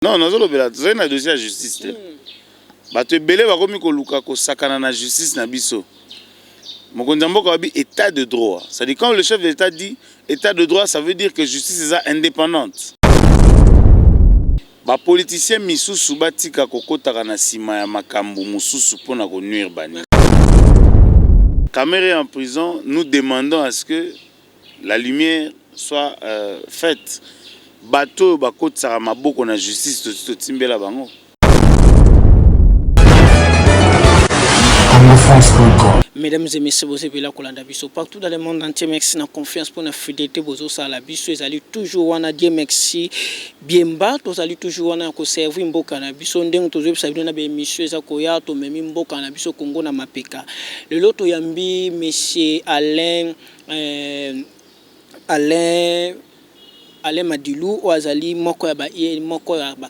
Non, nous avons un dossier à justice. Bato ebele bakomi koluka kosakana na justice na biso. Mokonzi mboka wabi état de droit. C'est-à-dire quand le chef de l'État dit état de droit, ça veut dire que justice est indépendante. Ba politicien misusu batika kokotaka na sima ya makambo mususu pona ko nuire bani. Caméré en prison, nous demandons à ce que la lumière soit faite. Bato bakotsaka maboko na justice to timbela bango. Mesdames et messieurs, vous êtes là partout dans le monde entier. Merci de la confiance pour la fidélité. Vous allez toujours dire merci. Bien bas, vous allez toujours servir Mboka na biso. Ndeng toujours servir na émission za koya to memi Mboka na biso Congo na mapeka. Le loto yambi monsieur Alain Madilou ou Azali moko ya ba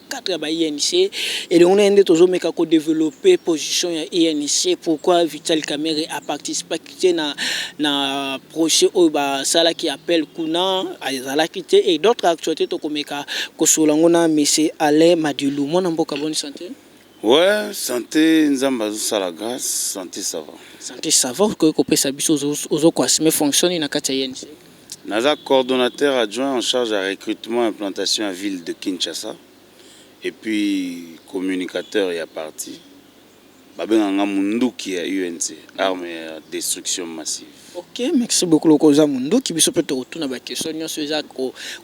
quatre ya ba INC et on a ende toujours meka ko développer position ya INC. Pourquoi Vital Kamerhe a participé na projet au ba sala qui appelle kuna azala kité et d'autres actualités to komeka ko solangona monsieur Alain Madilou. Mon mboka bonne santé. Ouais, santé nzamba zo sala grâce, santé ça va. Santé ça va ko pesa biso ozo ko assumer fonctionner na kati ya INC. Naza coordonnateur adjoint en charge de recrutement et implantation à ville de Kinshasa. Et puis communicateur et à parti. Babenganga Munduki à UNC, armes et destruction massive. Ok, merci beaucoup Lokoza Munduki. Biso peut retourner à la question sur ça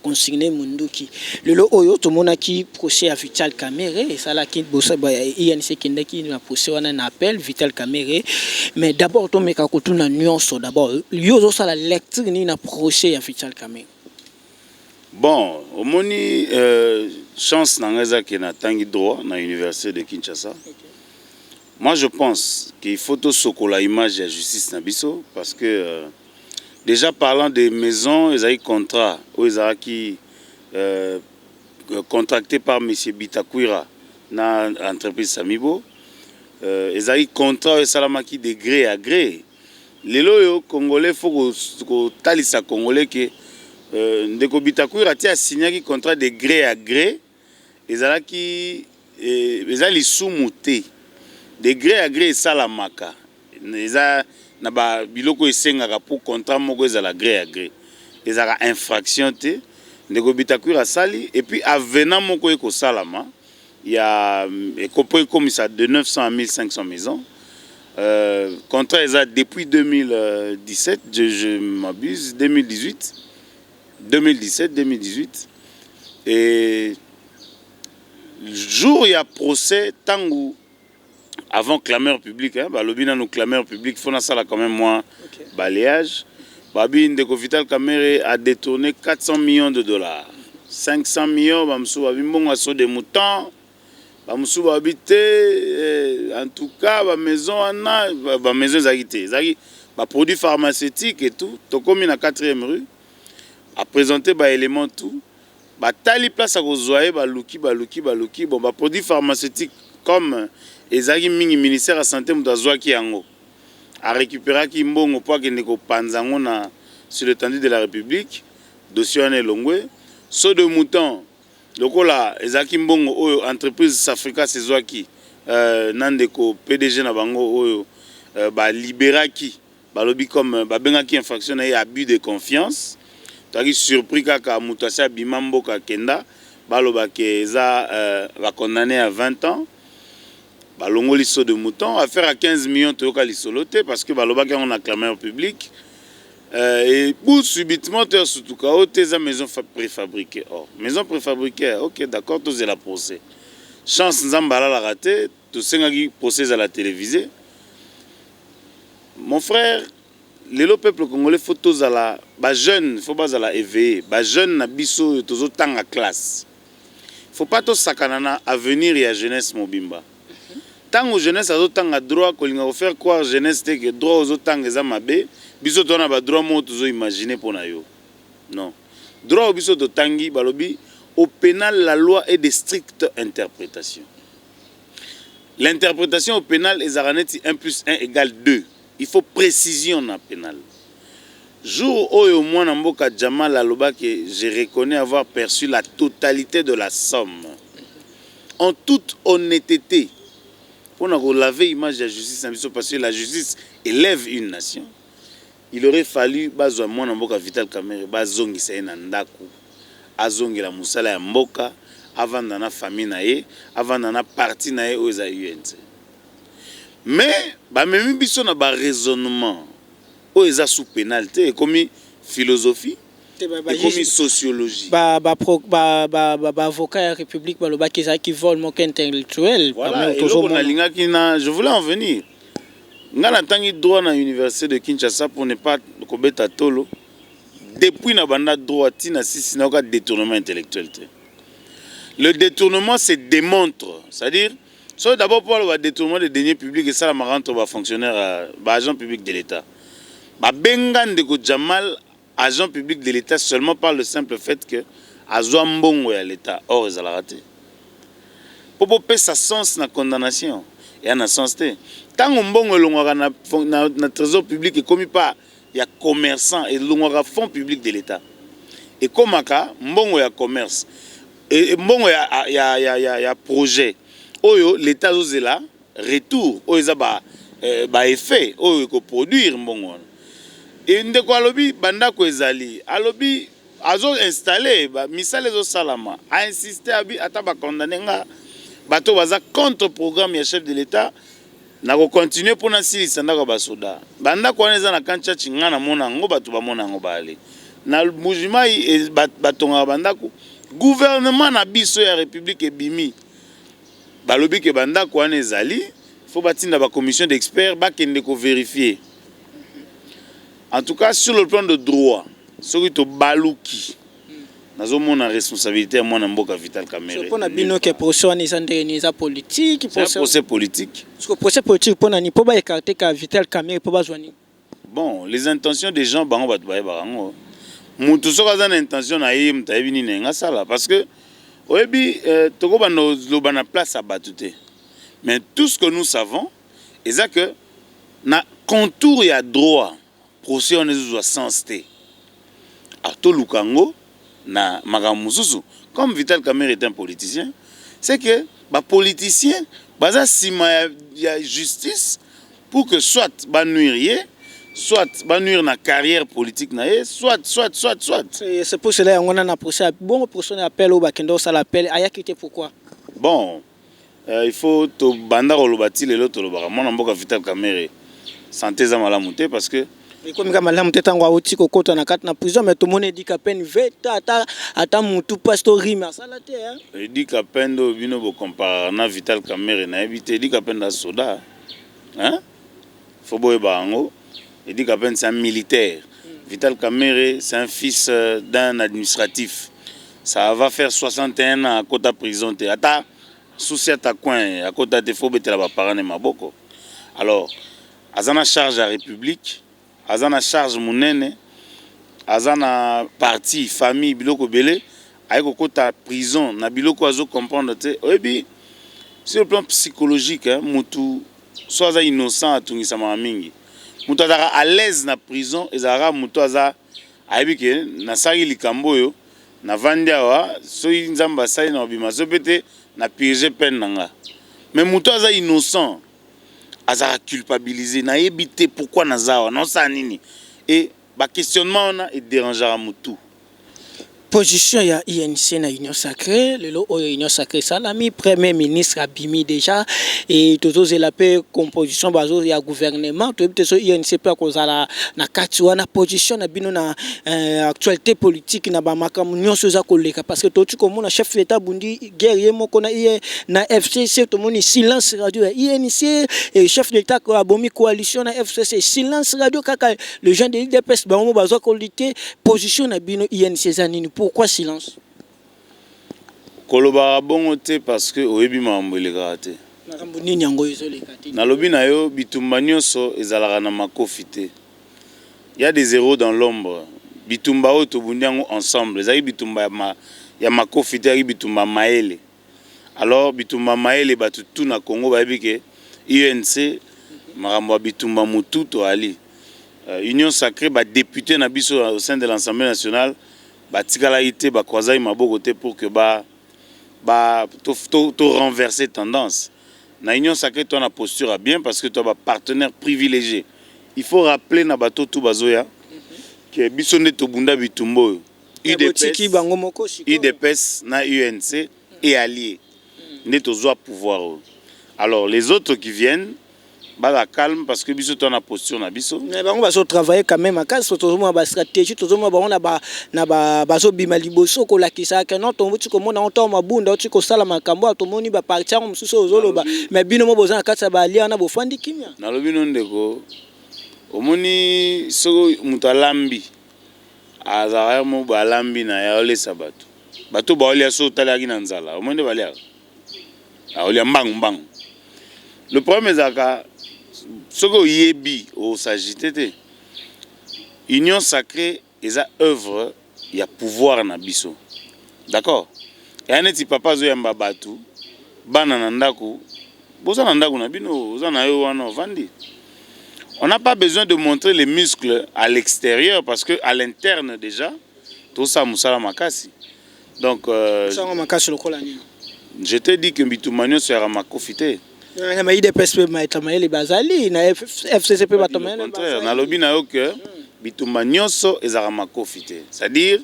consigné Munduki. Le lo oyo to monaki procès à Vital Kamerhe et ça là qui bossa ba INC qui na procès on un appel Vital Kamerhe. Mais d'abord to meka ko tuna nuance d'abord. Yo ça la lecture ni na procès à Vital Kamerhe. Bon, au moni chance nangaza qui na tangi droit na université de Kinshasa. Okay. Moi, je pense qu'il faut tout la image de la justice Nabiso parce que déjà parlant des maisons, ils ont eu contrat où ils ont qui contracté par M. Bitakwira dans l'entreprise Samibo. Ils ont eu contrat et salamaki de gré à gré. Les loyaux congolais, il faut que talisa congolais que Ndeko Bitakwira a signé un contrat de gré à gré. Ils ont les sous-moutés. De gré à gré salamaka eza na ba biloko esengaka pour contrat moko ezala gré à gré ezala infraction te ndeko Bitakwira sali et puis avenant moko eko salama ya ekopo ekomisa de 900 à 1500 maisons contrat eza depuis 2017 je m'abuse 2017 et jour il y a procès tangu avant clameur publique, hein, lobby nos clameurs publiques, il faut quand même moins balayage. Babi Ndeko Vital Kamerhe a détourné 400 millions de dollars. 500 millions, bamsou babi mbongo aso de moutons, bamsou babi te, en tout cas, ba maison ana, ba maison zagité, ba produits pharmaceutiques et tout. Tokomi na 4e rue a présenté ba éléments tout. Ba tali place à Rozoaé, ba luki, bon ba produits pharmaceutiques comme ezaki mingi ministère de la santé mutazwaki yango a récupérer ki mbongo po akende ko panzango na sur l'étendue de la République dossier en elongwe so de mouton lokola ezaki mbongo oyo entreprise Safrika sezwaki nandeko PDG na bango oyo ba libéraki ba lobby comme ba bengaki infraction et abus de confiance taki surpris kaka mutasa bimambo ka kenda ba lobake eza ba condamné à 20 ans. Balongoli saut de mouton, affaire à 15 millions de soloté parce que balobaki on a clameur public et pour subitement surtout quand tes maison préfabriquée. Oh, maison préfabriquée, ok d'accord, tous la procès. Chance Nzambala la raté, tout sengaki procès à la télévisée. Mon frère, le peuple congolais faut tous à la ba jeune, faut pas à la éveiller, ba jeune na biso tous autant à classe. Faut pas tous sakanana avenir et à jeunesse mobimba. Tant que jeunesse a autant de droit qu'on va faire croire jeunesse que droit aux autant que ça mabé, biso to na ba droit mo to imaginer pour na yo. Non. Droit au biso to tangi balobi au pénal la loi est de stricte interprétation. L'interprétation au pénal est zaraneti 1 + 1 = 2. Il faut précision dans pénal. Jour où au moins en Jamal Aloba que je reconnais avoir perçu la totalité de la somme. en toute honnêteté, pour nous laver l'image de la justice, parce que la justice élève une nation, il aurait fallu que moi Mboka Vital Kamerhe bazongi sa na ndaku azongi la musala ya mboka avant na famille na ye avant na parti na ye oza UNC mais ba memi biso na ba raisonnement o eza sous pénalité comme philosophie et comme sociologie avocat ya république baloba qui vole mon intellectuel voilà je voulais en venir. Ngana tangi droit na université de Kinshasa pour ne pas kobeta tolo depuis na banda droit tina sisi na ka détournement intellectuel. Le détournement se démontre, c'est-à-dire soit d'abord pour le détournement des deniers publics et ça la rentre ba fonctionnaire ba agent public de l'État. Ba bengan de ko Jamal agent public de l'État seulement par le simple fait que azwa mbongo ya l'État or ezala raté. Pour pe sa sens na condamnation et en sens té. Tant que mbongo longwaka na trésor public et comme pas il y a commerçant et longwaka fonds public de l'État et comme aka mbongo ya commerce et mbongo ya projet oyo l'État zozela retour oyo za ba effet oyo ko produire mbongo et ndeko alobi banda ko ezali alobi azo installer ba misale zo salama a insister abi ata ba condamner nga bato baza contre programme ya chef de l'État. Na ko continuer pour na silisa ndako basoda banda ko neza na kancha chinga na mona ngo batu ba mona ngo bale na mujima batonga banda ko gouvernement na biso ya république ebimi balobi ke banda ko ezali faut batinda ba commission d'experts ba kende ko vérifier en tout cas sur le plan de droit soki to baluki nazo mona responsabilité moi na Mboka Vital Kamerhe. C'est pour na bino que procès ni politique, procès politique. Parce que procès politique pour na ni pour ba écarter ka Vital Kamerhe pour ba joindre. Bon, les intentions des gens bango bat ba bango. Mutu soka za na intention na yé mutayebi ni nga sala parce que oyebi toko ba no lobana place à batute. Mais tout ce que nous savons est que na contour ya droit procès on est sensé. A to lukango na magamususu comme Vital Kamerhe est un politicien c'est que ba politicien baza sima ya justice pour que soit ba nuire soit ba nuire na carrière politique na ye soit c'est pour cela on a un procès bon procès appel au bakendo ça l'appel aya quitté pourquoi bon il faut to banda rolobati lelo to lobaka mona Mboka Vital Kamerhe santé za malamu te parce que comme malamu te tango auti ko kota na kat na prison mais tout le monde dit qu'à peine veta ata mutu pastori mais ça la te hein il dit qu'à peine do bino bo compare na Vital Kamerhe na éviter dit qu'à peine da soda hein faut boye bango il dit qu'à peine c'est un militaire Vital Kamerhe c'est un fils d'un administratif ça va faire 61 ans à kota prison te ata souci à ta coin à kota te faut betela ba parane maboko alors azana charge à république azana charge munene azana parti famille biloko belé ayeko kota prison na biloko azo comprendre te oyebi sur le plan psychologique hein mutu soit za innocent atungisa mingi mutu azaka à l'aise na prison ezaka mutu aza ayebi ke na sali likambo yo na vandiawa so nzamba sali na bima so pete na purger peine nanga mais mutu aza innocent azara culpabilisé na yebité pourquoi nazawa non ça nini et ba questionnement on a et dérangera mutu position ya INC na Union Sacrée le Union Sacrée salami premier ministre abimi déjà et toto la paix composition bazo ya gouvernement to so INC pa kozala na kati wana position na bino na actualité politique na ba makamu nyonso za koleka parce que totu comme na chef d'état bundi guerrier moko na FCC to moni silence radio ya INC et chef d'état ko abomi coalition na FCC silence radio kaka le gens de l'IDPS ba mo bazo kolite position na bino INC za nini. Pourquoi silence? Koloba bongo te parce que oyebi mambo eleka te. Makambo nini yango ezoleka te? Na lobi na yo bitumba nyonso ezalaka na makofi te. Il y a des zéros dans l'ombre. Bitumba o to bundiango ensemble. Ezali bitumba ya makofi te, bitumba maele. Alors bitumba maele batu tout na Congo ba yebike UNC makambo bitumba mutu to ali. Union Sacrée ba député na biso au sein de l'Assemblée nationale batikala ité ba kwazai maboko te pour que ba renverser tendance. Na union sacrée, tu as une posture bien parce que tu as un partenaire privilégié. Il faut rappeler na bato tout bazoya que bisonde tobunda bitumbo UDPS na UNC et allié. N'est au pouvoir. Alors les autres qui viennent la calme parce que biso ton a posture na biso. Mais on va travailler quand même à cause de la stratégie, tout le monde na baso bima liboso ko la kisa que non ton tu comme on ton mabunda tu ko sala makambo to moni ba partir on mususu ozoloba mais bino mo bozana kasa ba lia na bofandi kimia. Na lobi non ndeko omoni so mutalambi azara mo balambi na ya ole sabato. Bato ba ole so talaki na nzala. Omoni ba lia. A ole mbang. Le problème est que ce que yebi au sagité union sacrée est à œuvre il y a pouvoir na biso d'accord et aneti papa zo yamba batu bana na ndako boza na ndako na bino boza na yo wana vandi on n'a pas besoin de montrer les muscles à l'extérieur parce que à l'interne déjà tout ça musala makasi donc ça makasi lokola ni je te dis que bitumano sera makofité. Na IDPS maitamayeli bazali na FCCP batamayeli bazali. Na lobi na yo que bitumba nyonso ezara makofité. C'est-à-dire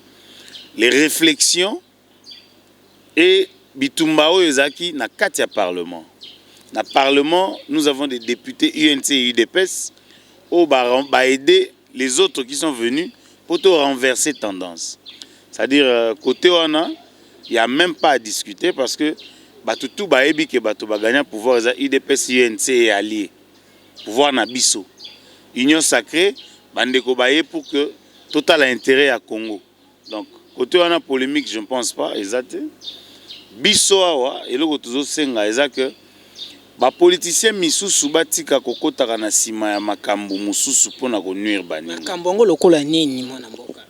les réflexions et bitumba o ezaki na kati ya parlement. Na parlement, nous avons des députés UNC et UDPS au ba aider les autres qui sont venus pour te renverser tendance. C'est-à-dire côté wana, il y a même pas à discuter parce que Batutu baebi ke bato baganya pouvoir za IDPS UNC et allié. Pouvoir na biso. Union sacrée bandeko baye pour que total intérêt à Congo. Donc côté wana polémique je ne pense pas exact. Biso awa eloko tozo senga eza que ba politicien misusu batika kokotaka na sima ya makambo mususu pona ko nuire bani. Makambo ngo lokola nini mwana mboka.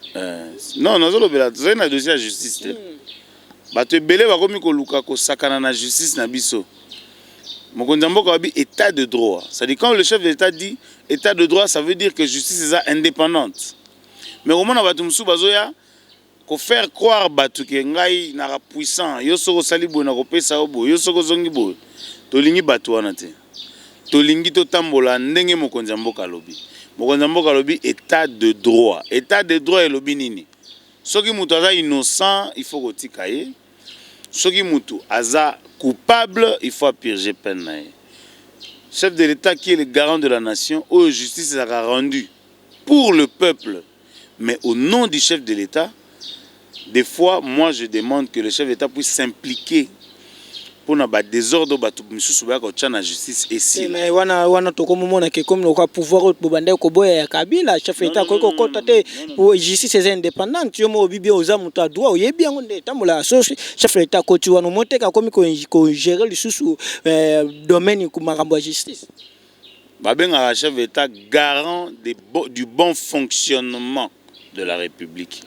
Non, nazo lobela c'est un dossier à justice. Bato ebele bakomi koluka ko sakana na justice na biso. Mokonzi mboka babi état de droit. Ça dit quand le chef de l'État dit état de droit, ça veut dire que justice est indépendante. Mais au moment na bato musu bazoya ko faire croire bato ke ngai na puissant, yo soko sali bo na ko pesa obo, yo soko zongi bo. Tolingi bato wana te. Tolingi to tambola ndenge mokonzi mboka lobi. Mokonzi mboka lobi état de droit. État de droit lobi nini? Soki mutu aza innocent, il faut kotika ye. Soki mutu aza coupable, il faut purger peine. Chef de l'État qui est le garant de la nation, où la justice sera rendue pour le peuple, mais au nom du chef de l'État, des fois, moi je demande que le chef de l'État puisse s'impliquer pour na désordre batu misusu ba ko tchana justice ici. Mais wana to comme mona ke comme le pouvoir bobande ko boya ya Kabila chef d'état ko kota te pour justice est indépendante yo mo bibi oza mutu adwa oyebi yango nde tambola so chef d'état ko tu wana moteka comme ko gérer le sous domaine ku makambo ya justice. Babenga chef d'état garant du bon fonctionnement de la République.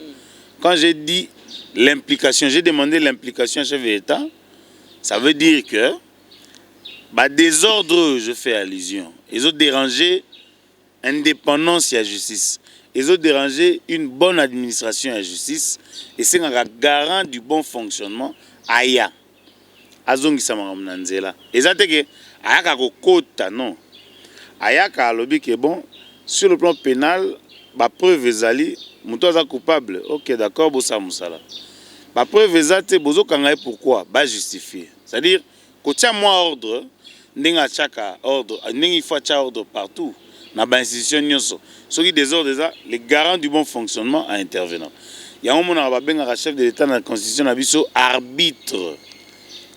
Quand j'ai dit l'implication, j'ai demandé l'implication chef d'état. Ça veut dire que désordre, je fais allusion. Ils ont dérangé l'indépendance et la justice. Ils ont dérangé une bonne administration et la justice. Et c'est un garant du bon fonctionnement. Aya. Azongi samaramnanzela. Et ça c'est que ayaka kokota non. Ayaka lobby que bon sur le plan pénal, preuve ezali, muto aza coupable. OK, d'accord, bosa musala. Preuve ezate bozo kangaye pourquoi? Justifier. C'est-à-dire, quand tu as moi ordre, ordre, il faut ordre partout. Dans l'institution, ce qui désordre, les garants du bon fonctionnement à intervenant. Il y a un moment où un chef de l'État dans la Constitution a arbitre.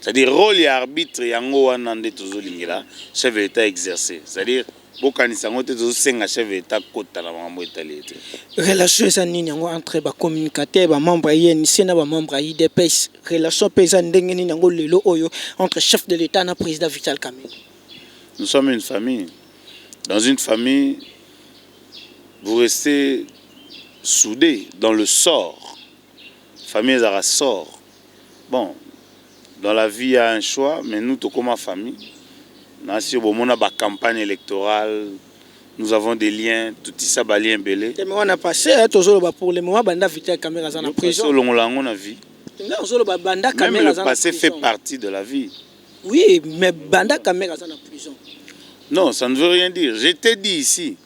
C'est-à-dire, rôle et arbitre, il y a un chef de l'État exercé. C'est-à-dire, relation nini entre ba communicateur ba membre INC na ba membre IDPS relation pesa ndenge nini ngo lelo oyo entre chef de l'État na président Vital Kamerhe. Nous sommes une famille. Dans une famille, vous restez soudés dans le sort. Famille est à sort. Bon, dans la vie il y a un choix, mais nous tout comme famille. On a une campagne électorale, nous avons des liens, tout ça, des liens belés. Mais on a passé, pour le moment, Vital Kamerhe est en prison. On a vu. Même le passé fait partie de la vie. Oui, mais Banda Kamera est en prison. Non, ça ne veut rien dire. Je t'ai dit ici,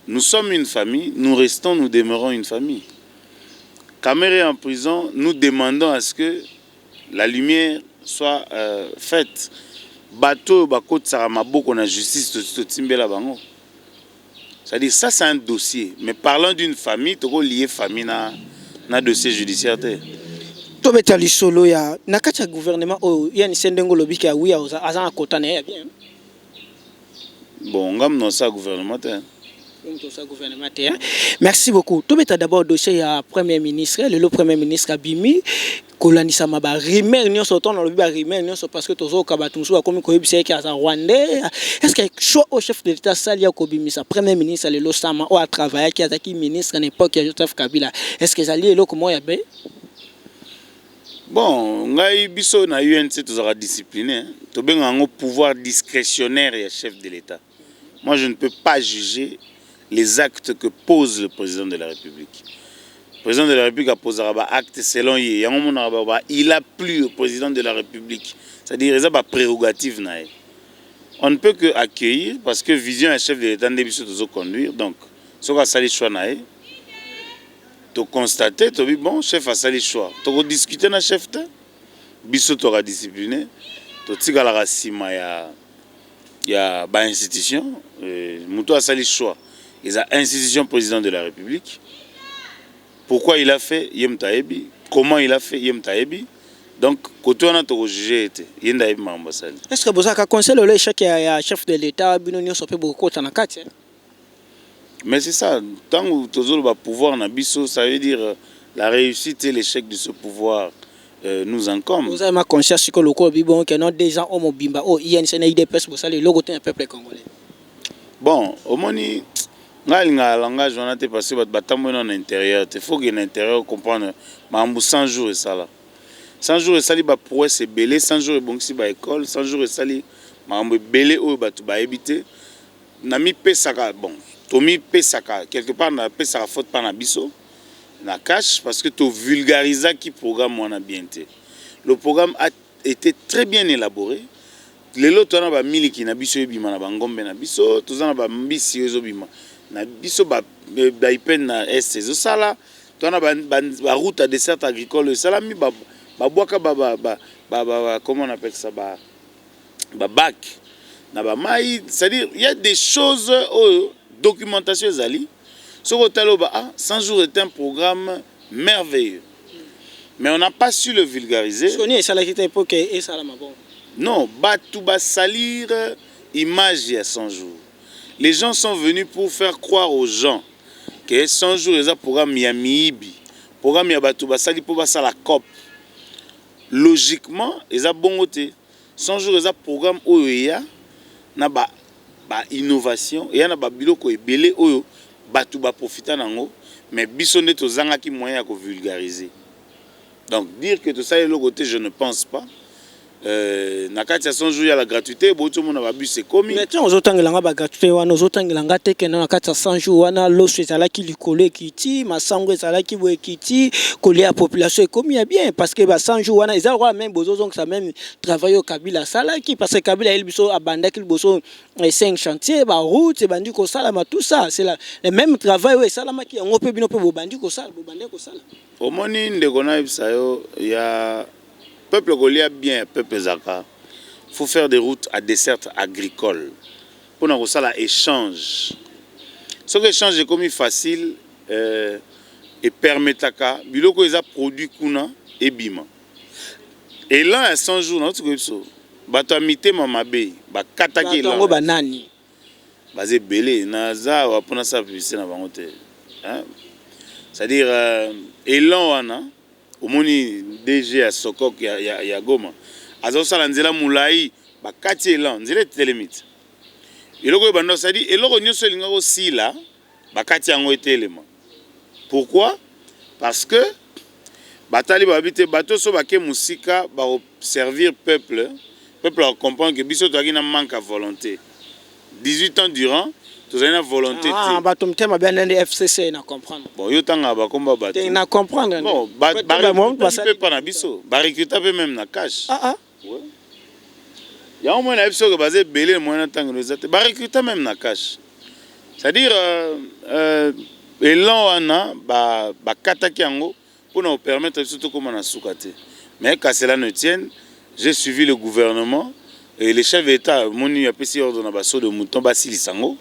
nous sommes une famille, nous restons, nous demeurons une famille. Kamera est en prison, nous demandons à ce que la lumière soit faite. Bateau, Bakot Saramaboko, on a justice, c'est-à-dire, ça c'est un dossier. Mais parlant d'une famille, tu as lié famille à un dossier judiciaire. Tu as dit solo, il y a un gouvernement, il y a une scène de lobby qui a oui, à un côté, bien. Bon, on a un gouvernement. Merci beaucoup. Tu as d'abord dossier à Premier ministre, le Premier ministre Abimi. Kolanisa maba rimer nyo soto na lobi ba rimer nyo so parce que tozo kabatumsu akomi ko yebise ki asa rwandais. Est-ce que choix au chef de l'état salia ko bimisa premier ministre le losama o a travailler ki ataki ministre à l'époque Joseph Kabila. Est-ce que zali eloko mo ya be? Bon, ngai biso na UNC tozara discipliné, to benga ngo pouvoir discrétionnaire et chef de l'état. Moi je ne peux pas juger les actes que pose le président de la République. Le président de la République a posé un acte selon lui. Il a plu au président de la République. C'est-à-dire qu'il a une prérogative. On ne peut que accueillir parce que vision un chef de l'État de conduire. Donc, ce qu'on a sali choix, tu constates, tu dis bon, chef a sali choix. Tu as discuté avec le chef, biso tu as discipliné, tu as il y a une institution, tu as sali choix. Il y a une institution président de la République. Pourquoi il a fait Yem Taebi? Comment il a fait Yem Taebi? Donc, quand on a tout jugé, Yem Taebi m'a ambassade. Est-ce que vous avez conseillé le chef de l'État Binonio Sopé beaucoup de temps? Mais c'est ça. Tant que tu as le pouvoir, ça veut dire la réussite et l'échec de ce pouvoir nous encombrent. Vous avez ma conscience que le corps bibon que non des gens au Bimba, oh il y a une scène IDPS pour ça le logo d'un peuple congolais. Bon, au moni. Nga langage on a été passé batambo dans l'intérieur. Il faut que l'intérieur comprenne. Mambu 100 jours et ça là. 100 jours et ça li ba prouesse c'est belé, 100 jours et bon si ba école, 100 jours et ça li mambu belé o ba tu ba éviter. Na mi pesaka bon, to mi pesaka quelque part na pesaka faute pas na biso. Na cache parce que tu vulgariser qui programme on a bien été. Le programme a été très bien élaboré. Les lots na ba miliki na biso ebima na bangombe na biso, tozana ba mbisi ezobima. Na biso ba ipen na est zo sala tona ba route à dessert agricole sala mi ba boaka comment on appelle ça ba bac na ba mai, c'est-à-dire il y a des choses documentation zali soko taloba 100 jours est un programme merveilleux mais on n'a pas su le vulgariser. Soni ça la qui époque et ça la bon. Non, ba tout ba salir image il y a 100 jours. Les gens sont venus pour faire croire aux gens que 100 jours, ils ont un programme Miami, programme Yabatouba Sali pour la COP. Logiquement, ils ont bon côté. 100 jours, ils ont un programme OEA, na ba innovation, et y a ba biloko ebele oyo Batouba profita nango, mais bisonne to zanga ki moyen à vulgariser. Donc dire que tout ça est le côté, je ne pense pas. Nakati 100 jours il y a la gratuité boto mona ba bus c'est commis mais tiens ozotangela ba gratuité wana ozotangela ngate ke na nakati 100 jours wana loso ezala ki likole kiti masango ezala ki boye kiti kolia population commis bien parce que ba 100 jours wana ezala même bozo donc ça même travail au Kabila sala ki parce que Kabila il biso abanda ki boso 5 chantiers ba route bandi ko sala ma tout ça c'est le même travail ouais sala ma ki ngope bino pe bo bandi ko sala bo bande ko sala au moni ndeko na bisayo ya peuple golia bien, peuple zaka. Il faut faire des routes à dessert agricole. Pour nous ça l'échange. Ce échange est comme facile et permet à biloko ils a produit kuna et bima. Et là à 100 jours non tu sais ça. Bato amité mamabe, ba kataki là. Ba nani. Basé belé naza wa pona ça publicité na bangote. Hein? C'est-à-dire élan wana au moni DG à Sokok ya Goma azo sala nzela mulai bakati elan nzela telemite eloko bando ça dit eloko nyoso linga ko sila bakati yango etelema. Pourquoi? Parce que batali babite bato so bake musika ba servir peuple a comprendre que biso to akina manque à volonté 18 ans durant Tout ça, une volonté. Ah, bah, ton thème a bien un FCC, na comprendre. Bon, yo tanga ba combat bateau. Na comprendre. Bon, ba recruter pas na biso. Ba recruter même na cash. Ah. Ouais. Il y a au moins la FCC qui est basée belé moyen temps nous êtes. Ba recruter même na cash. C'est-à-dire elan wana ba kataki yango pour nous permettre surtout comment na soukate. Mais qu'à cela ne tienne, j'ai suivi le gouvernement et les chefs d'État m'ont dit apesi ordre na baso de mouton basili sango.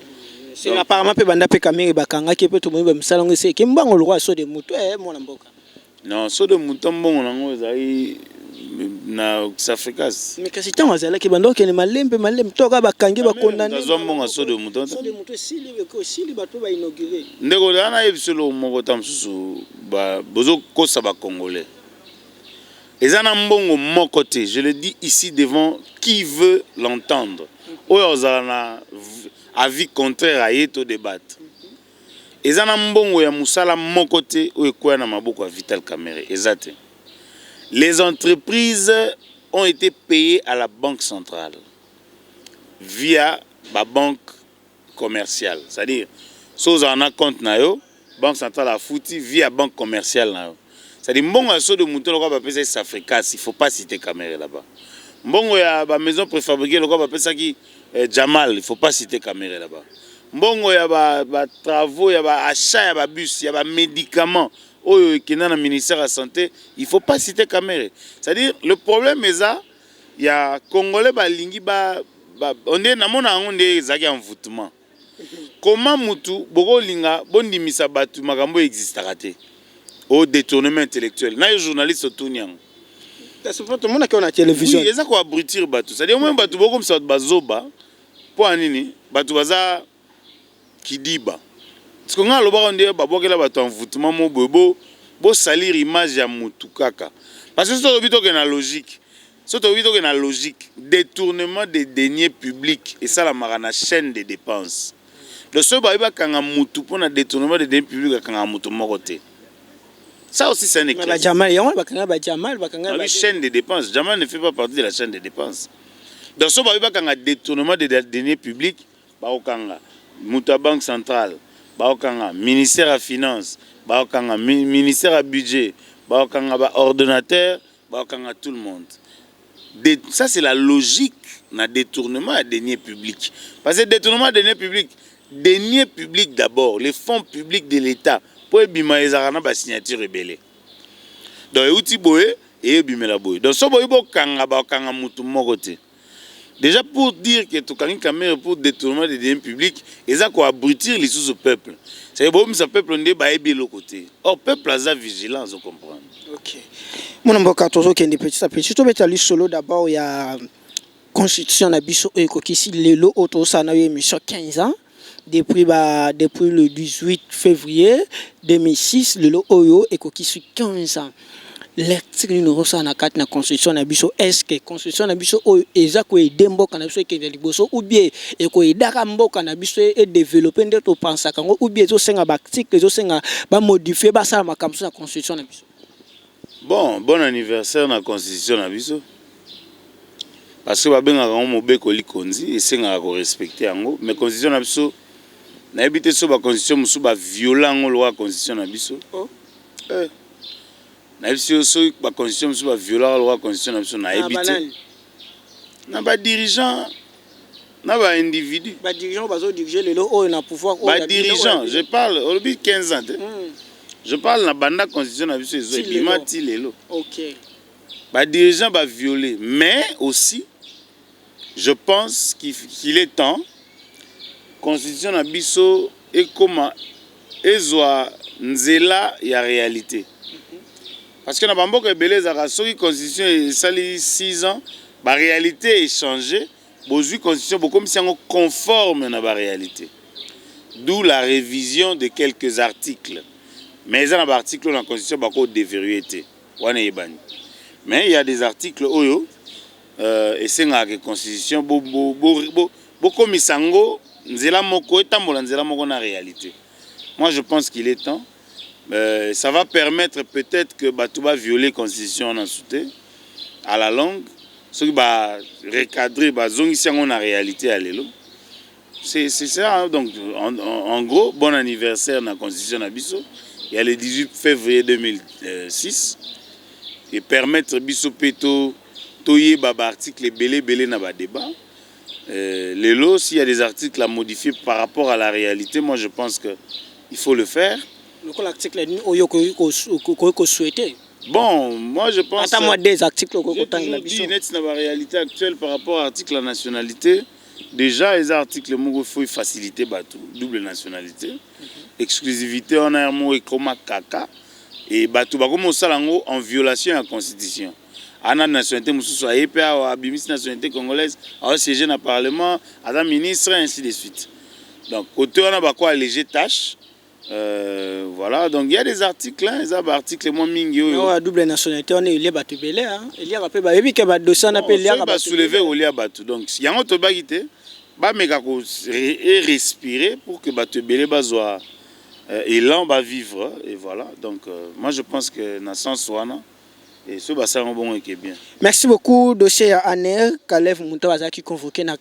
C'est apparemment pe banda pe kamere bakanga ki pe to mo ba msalango se ke mbango le roi so de mouton mona mboka. Non, so de mouton bongo nango ezali na Africa's. Mais kasi tant azala ki bando ke ne malembe to ka bakangi ba condamné. Nazo bongo so de mouton. So de mouton sili ko sili bato ba inaugurer. Ndeko dana yebisolo moko tamsusu ba bozo kosa ba congolais. Ezana mbongo mon côté, je le dis ici devant qui veut l'entendre. Oyo ozana avis contraire à yeto débattre. Ezana mbongo ya musala mon côté oyo kwa na maboko ya Vital Kamerhe ezate. Les entreprises ont été payées à la banque centrale via la banque commerciale, c'est-à-dire si vous en avez compte na yo, banque centrale a foutu via banque commerciale na yo. C'est-à-dire mbongo ya so de mouton le quoi ba pesa Africa's, il faut pas citer Kamerhe là-bas. Mbongo ya ba maison préfabriquée le quoi ba pesa ki Jamal, il faut pas citer Kamerhe là-bas. Mbongo ya ba travaux, ya ba achat, ya ba bus, ya ba médicaments oyo qui na ministère de la santé, il faut pas citer Kamerhe. C'est-à-dire le problème est ça, il y a Congolais ba lingi ba on est na mona onde zaki envoûtement. Comment mutu boko linga bondimisa batu makambo existera te au détournement intellectuel. Na yo journaliste otuniang. C'est pas tout le monde qui a la télévision. Oui, ça quoi abrutir batu. C'est-à-dire même batu boko comme ça bazoba pour anini batu baza kidiba. Parce que nga loba onde babokela batu envoûtement mo bobo bo salir image ya mutu kaka. Parce que c'est to bito que na logique. C'est to bito que na logique détournement des deniers publics et ça la marana chaîne de dépenses. Le seul baïba kanga mutu pour na détournement des deniers publics kanga mutu moroté. Ça aussi c'est un éclat. Mais Jamal, Jamal, la chaîne de dépenses. Jamal ne fait pas partie de la chaîne de dépenses. Dans ce baïba kanga détournement des deniers publics, baokanga muta banque centrale, baokanga ministère à finance, baokanga ministère à budget, baokanga ordonnateur, baokanga tout le monde. Ça c'est la logique na détournement à deniers publics. Parce que détournement de deniers publics d'abord, les fonds publics de l'État pour bima ezarana ba signature rebelle. Donc outi boye et bimela boye. Donc so boye bo kanga mutu mokote. Déjà pour dire que Tokani Kamerhe pour détournement des deniers publics, ils ont quoi abrutir les sous au peuple. C'est bon, ce peuple n'est pas de l'autre côté. Or peuple a vigilance, vous comprenez. OK. Mon mboka tozo kende petit à petit. To betali solo d'abord il y a constitution na biso ekokisi lelo auto sana yo émission 15 ans. Depuis le 18 février 2006 lelo oyo ekokisi 15 ans. L'article numéro 104 na constitution na biso est-ce que constitution na biso oyo eza ko aider mboka na biso ekende liboso ou bien eko aidaka mboka na biso et développer ndeto pensa kango ou bien zo senga ba article zo senga ba modifier ba sala makamso na constitution na biso. Bon anniversaire na constitution na biso. Parce que ba benga ngo mobeko likonzi et senga ko respecter yango mais constitution na biso na ebité so ba constitution musu ba violer ngo loi constitution na biso. Oh. Na biso so ba constitution musu ba violer loi constitution na biso na ebité. Na ba dirigeant na ba individu. Ba dirigeant bazo diriger lelo oyo na pouvoir oyo. Ba dirigeant, je parle au bout 15 ans. Je parle na banda constitution na biso ezo bimati lelo. OK. Ba dirigeant ba violer mais aussi je pense qu'il est temps constitution na biso et comment ezwa nzela ya réalité. Parce que na bamboka ebele za soki constitution esali 6 ans, ba réalité est changée, bozui constitution bokomi sango conforme na ba réalité. D'où la révision de quelques articles. Mais il y a des articles dans la constitution bako déverrouillé. Mais il y a des articles oyo et c'est la constitution beaucoup misango nzela moko etambola nzela moko na réalité. Moi je pense qu'il est temps. Ça va permettre peut-être que Batouba violer la constitution en soutien à la longue, ce qui va recadrer zongi en réalité à l'élo. c'est ça. Hein. Donc, en gros, bon anniversaire dans la Constitution d'Abisso. Il y a le 18 février 2006. Et permettre Bisso Peto, Toye Baba article belé na ba débat. Les lots, s'il y a des articles à modifier par rapport à la réalité, moi je pense qu'il faut le faire. L'article que souhaité. Bon, moi je pense... Attends-moi des articles que je dis net dans la réalité actuelle par rapport à l'article de la nationalité. Déjà, les articles, il faut faciliter Batou, double nationalité. Exclusivité, on a un mot et comme caca. Et Batou, en violation de la Constitution. On a une nationalité, on a une nationalité congolaise, on a siégé dans le Parlement, on a un ministre, et ainsi de suite. Donc, côté, on a quoi léger tâche. Voilà, donc il y a des articles, hein, des articles moins mingi. On a double nationalité, on est lié à Batubélé. Il y a rappelé, il y a un dossier, on appelle lié à Batubélé. Soulever au lié à Batou. Donc, il y a un autre bagité, bah, mais et respirer pour que Batubélé soit élan, va vivre. Et voilà, donc, moi je pense que dans ce sens, et ce bassin bon et qui est bien. Merci beaucoup, dossier Aner, Kalev Moutawaza qui convoqué na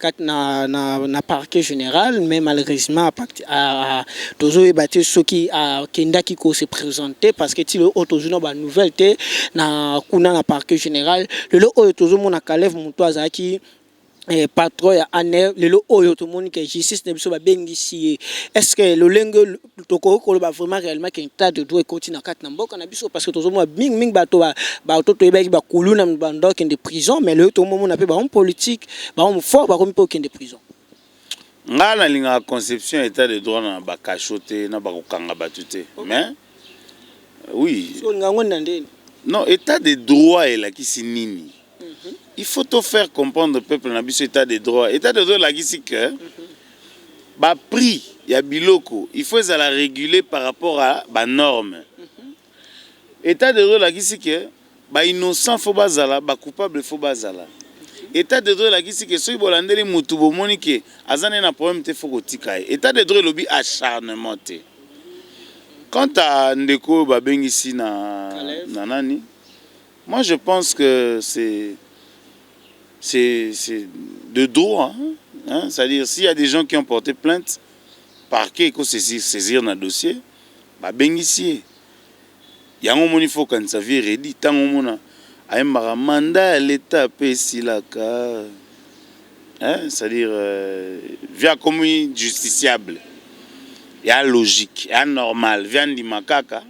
parquet général, mais malheureusement à toujours ébattu ceux qui a Kenda qui se présenté parce que si le autre jour na nouvelle té na kuna na parquet général le autre toujours mon Kalev Moutawaza qui patron ya Aner le oyo tout monde que justice ne biso ba bengisi est-ce que le lengo toko ko ba vraiment réellement qu'un tas de droit continue na kat na mboka na biso parce que toujours moi ming bato ba to ba kuluna ba ndok en de prison mais le tout moment na pe ba homme politique ba homme fort ba comme pas de prison ngala linga conception état de droit na ba cachoter na ba kokanga batute mais oui so ngango ndeni non état de droit est là qui sinini. Il faut tout faire comprendre au peuple dans ce état de droit. État de droit, là, ici, que bah, prix, il y a biloko. Il faut la réguler par rapport à la norme. État de droit, là, ici, que bah, innocent, faut bazala, bah, coupable, faut bazala. État de droit, là, ici, que ceux qui ont les moutoubo, monique, azane na problème, te faut que état de droit, lobby acharnement. Quant à Ndeko, bah, ben ici, na nani, moi, je pense que c'est de droit, hein? C'est-à-dire s'il y a des gens qui ont porté plainte, parquet, il faut saisir dans le dossier, bah bénéficier. Il y a un moment il faut quand ça vient redit, tant au moment a un mandat à l'État si la cas, c'est-à-dire via comme justiciable, il y a logique, il y a normal, via di makaka,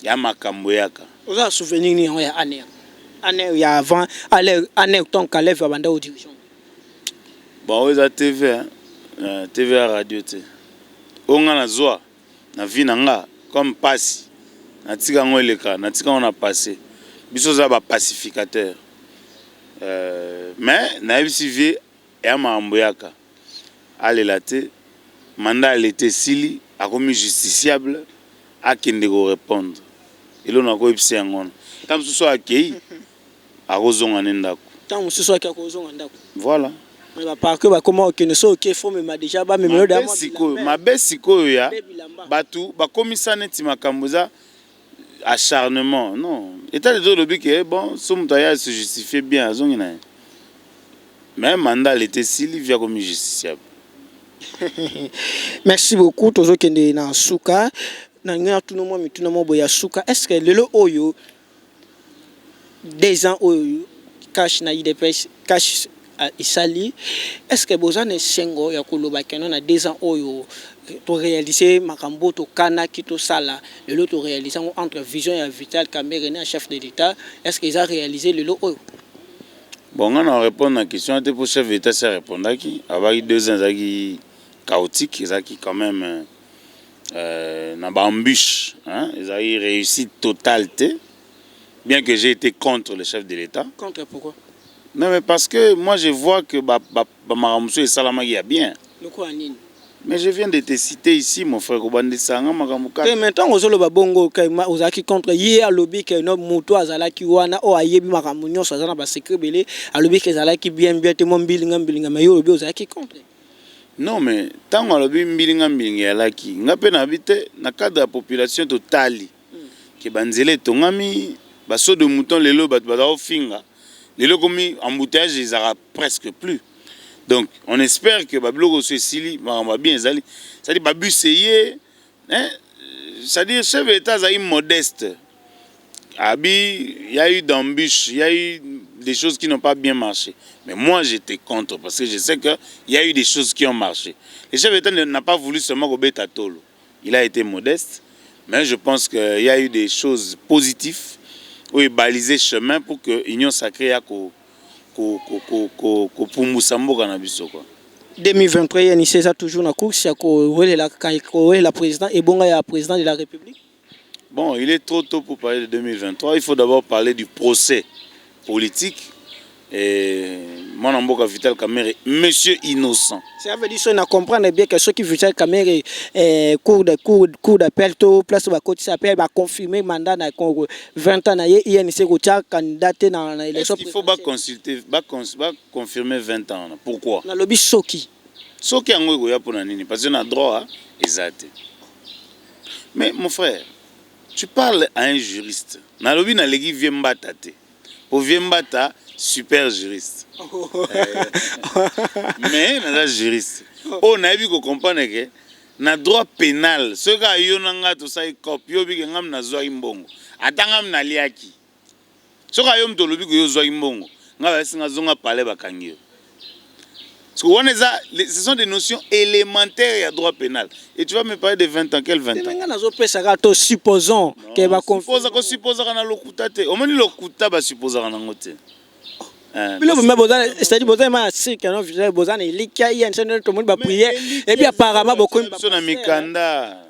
il y a makamboyaka. Vous avez souvenir ni on ya année. Année il avant année ton Kalev va banda au dirigeant. Bon oui, TV TV à radio te. Onga na zoa na vie nanga comme passe. Na tika ngoleka, na tika on a passé. Biso za ba pacificateur. Mais na yebisi ya mamboyaka. Ale laté mandat l'été sili a commis justiciable a kende go répondre. Et là on a ko yebisi ngona. Tam so akei a rozonga ndako. Tam so akei a rozonga ndako. Voilà. Mais parce que comment que ne so que faut me déjà ba me le da ma besiko ya batu ba komisa neti makamboza acharnement non état de droit le but que bon somtaya se justifier bien azongi na même mandat était Sylvia comme justiciable. Merci beaucoup toujours kende na suka na ngana tuno mo mituna mo boya suka est-ce que lelo oyo des ans oyo cash na IDPS cash Isali, est-ce que vous avez sengo ya koloba keno na 2 ans oyo to réaliser makambo to kana kito sala le lot to réaliser entre vision et Vital Kamerhe na chef de l'État est-ce qu'ils ont réalisé le lot oyo? Bon on répond à la question pour chef d'État ça répondre qui avec 2 ans qui chaotique ça qui quand même na ba embûche hein ils ont réussi totalité bien que j'ai été contre le chef de l'État. Contre pourquoi? Non, mais parce que moi je vois que Maramoussou et Salama y a bien. Mais je viens de te citer ici, mon frère Kobande Sanga, Maramouka. Et maintenant, on a bongo qui contre hier lobby que notre moto azala qui wana o ayebi Maramounio sazana ba secret belé a lobby que azala qui bien mon bilinga mais yo lobby ozala qui contre. Non mais tant on lobby bilinga ala qui ngape na habité na cadre de la population totale que banzele tongami baso de mouton lelo bat ba finga. Les locaux embouteillage ils n'auront presque plus. Donc, on espère que Babyloko se sili, bien zali. C'est-à-dire, Babu seye, hein, c'est-à-dire, chef d'État est modeste. Abi, il y a eu d'embûches, il y a eu des choses qui n'ont pas bien marché. Mais moi, j'étais contre parce que je sais qu'il y a eu des choses qui ont marché. Le chef d'État n'a pas voulu seulement Robert Tolo. Il a été modeste, mais je pense qu'il y a eu des choses positives où il balisait chemin pour que l'Union sacrée a 2023, il y a toujours une course, la président et bon, il y a président de la République. Bon, il est trop tôt pour parler de 2023. Il faut d'abord parler du procès politique. Et mon amboka Vital Kamerhe, monsieur innocent. Ça veut dire qu'on a compris bien que ceux qui Vital Kamerhe cours d'appel, place de côté s'appelle, va confirmer le mandat dans 20 ans. Il y a une candidat dans l'élection. Il faut pas consulter, pas confirmer 20 ans. Pourquoi? Dans le lobby Soki. Soki en gros, pour nani, parce qu'on a droit exact. Mais mon frère, tu parles à un juriste. Dans le lobby, na legi viembata te. Pour viembata, super juriste. Mais na juriste. On a vu qu'on comprend que na droit pénal, ce gars yonanga to sai copio bi ngam na zo imbongo. Atangam na liaki. Ce gars yom to lobi ko yo zo imbongo. Nga singa zonga parler bakangio. Ce sont des notions élémentaires à droit pénal. Et tu vas me parler de 20 ans. Quel 20 ans? Supposons qu'elle va confirmer. Supposons qu'on a le kutate. Au moins le kuta va supposer qu'on a un côté. C'est-à-dire que Bozan est que Bozan est liquide, il y a une chaîne de tout le monde va prier. Et puis apparemment, beaucoup de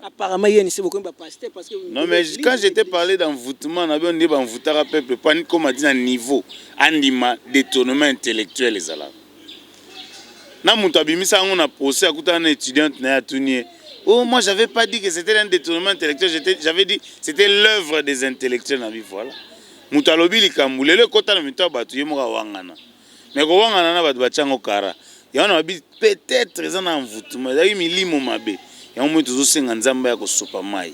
apparemment, il y a beaucoup de pasteur parce que. Non, mais quand j'étais parlé d'envoûtement, on avait dit d'envoûter à peuple, pas comme on dit un niveau, un détournement intellectuel les alabs. Na mutabimisa on a procès à un étudiante na tunier. Oh, moi j'avais pas dit que c'était un détournement intellectuel, j'avais dit c'était l'œuvre des intellectuels na vie voilà. Mutalobi likambule le kota na mito batu yemoka wangana. Mais ko wangana na batu bachango kara. Ya on a dit peut-être ils en envoûtement, il milimo mabe. Ya on tuzo senga nzamba ya ko sopa mai.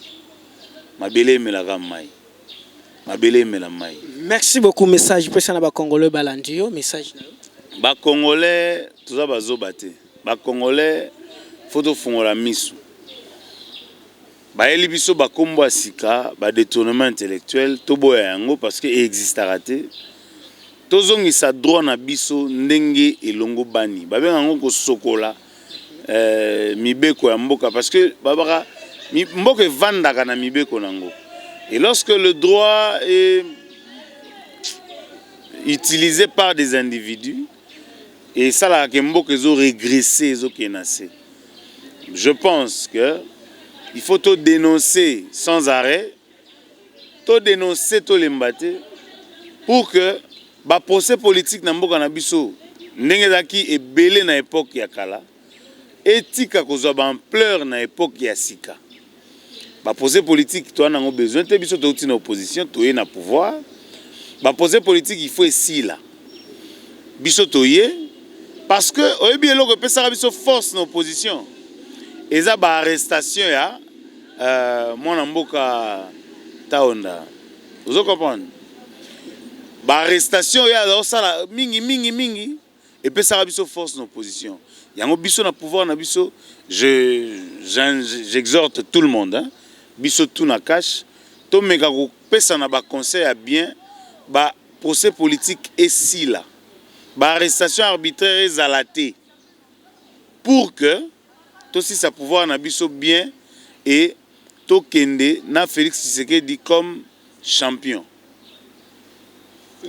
Mabele melaka mai. Mabele mela mai. Merci beaucoup message pour ça na ba congolais balandio message na. Ba congolais tout ça bazo baté. Ba congolais photo fongola misu. Ba elibiso ba kombo asika ba détournement intellectuel to boya yango parce que existe raté. Tozongi sa droit na biso ndenge elongo bani. Ba benga ngo ko sokola mibeko ya mboka parce que babaka mboka evandaka na mibeko nango. Et lorsque le droit est utilisé par des individus et ça là que mboka ezo régresser ezo kenase. Je pense que il faut tout dénoncer sans arrêt, tout dénoncer tout l'embaté pour que ba procès politique na mboka na biso ndenge zaki ebele na époque ya kala etika kozwa ba ampleur na époque ya sika. Ba procès politique to na ngo besoin te biso to na opposition to na pouvoir. Ba procès politique il faut ici là. Biso to parce que oyebi eloko pesa biso force na opposition. Eza ba arrestation ya mon mboka taonda. Vous comprenez? Ba arrestation ya osala mingi et puis ça biso force na opposition. Yango biso na pouvoir na biso, j'exhorte tout le monde hein. Biso tout na cash, to meka ko pesa na ba conseil à bien ba procès politique et si là. Ba arrestation arbitraire ezalaté pour que tout si ça pouvoir na biso bien et to kende na Félix Tshisekedi comme champion.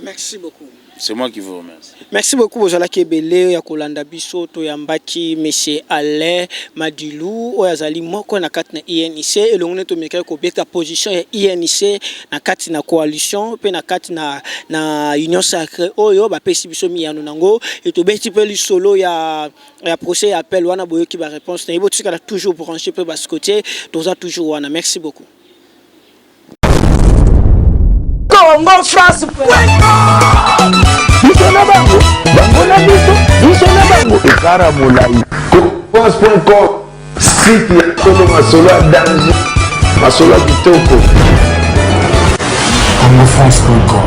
Merci beaucoup. C'est moi qui vous remercie. Merci beaucoup Bozala Kebele ya kolanda biso to yambaki monsieur Alain Madilou oyazali moko na kati na INC elongone to meka ko beta position ya INC na kati na coalition pe na kati na union sacrée oyo ba pesi biso miyano nango et to beti pe li solo ya procès appel wana boyoki ba réponse na ibo tika toujours branché pe bas côté toza toujours wana. Merci beaucoup. Congo France Bisona bango bangona bisona bango ekara molai France.com site ya Congo masolo ya danger masolo ya kitoko Congo France.com